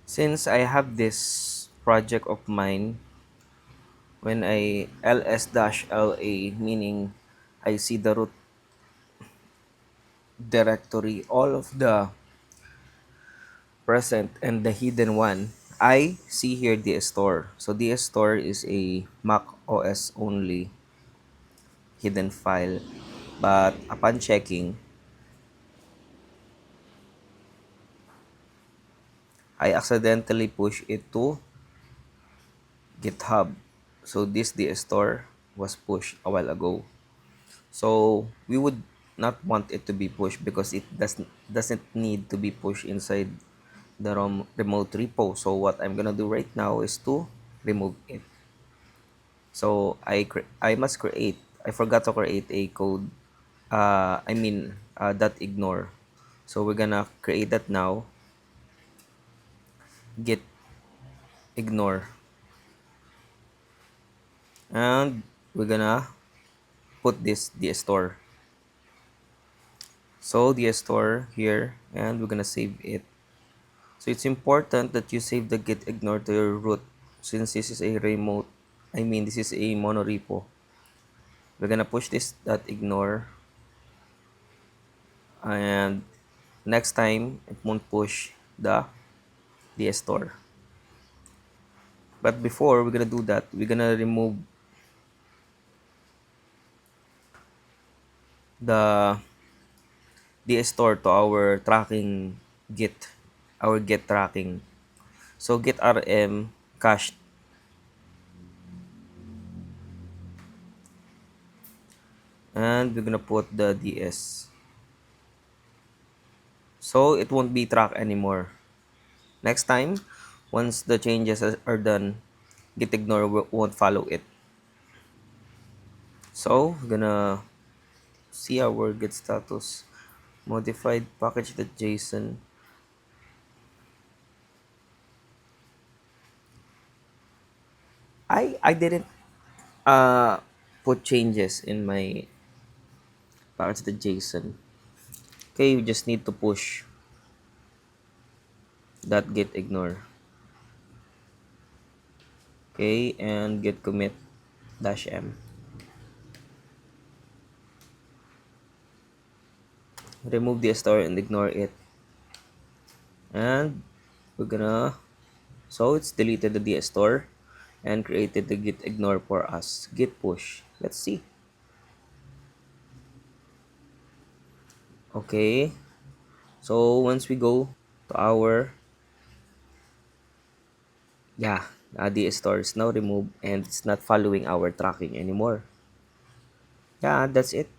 Since I have this project of mine, when I ls-la, meaning I see the root directory, all of the present and the hidden one, I see here dstore. So dstore is a Mac OS only hidden file. But upon checking, I accidentally push it to GitHub. So this dstore was pushed a while ago. So we would not want it to be pushed because it doesn't need to be pushed inside the remote repo. So what I'm gonna do right now is to remove it. So I must create. I forgot to create a code. Dot ignore. So we're gonna create that now. Git ignore, and we're gonna put this dstore. So dstore here, and we're gonna save it. So it's important that you save the git ignore to your root, since this is a remote. This is a monorepo. We're gonna push this dot ignore, and next time it won't push the dstore. But before we're gonna do that, we're gonna remove the dstore to our tracking git, our git tracking. So git rm cache, and we're gonna put the ds. So it won't be tracked anymore. Next time, once the changes are done, git ignore won't follow it. So we're gonna see our git status. Modified package.json. I didn't uh put changes in my package.json. Okay, we just need to push that git ignore. Okay, and git commit -m. Remove the store and ignore it. And we're gonna, so it's deleted the dstore and created the git ignore for us. Git push. Let's see. Okay. So once we go to our, yeah, dstore is now removed and it's not following our tracking anymore. Yeah, that's it.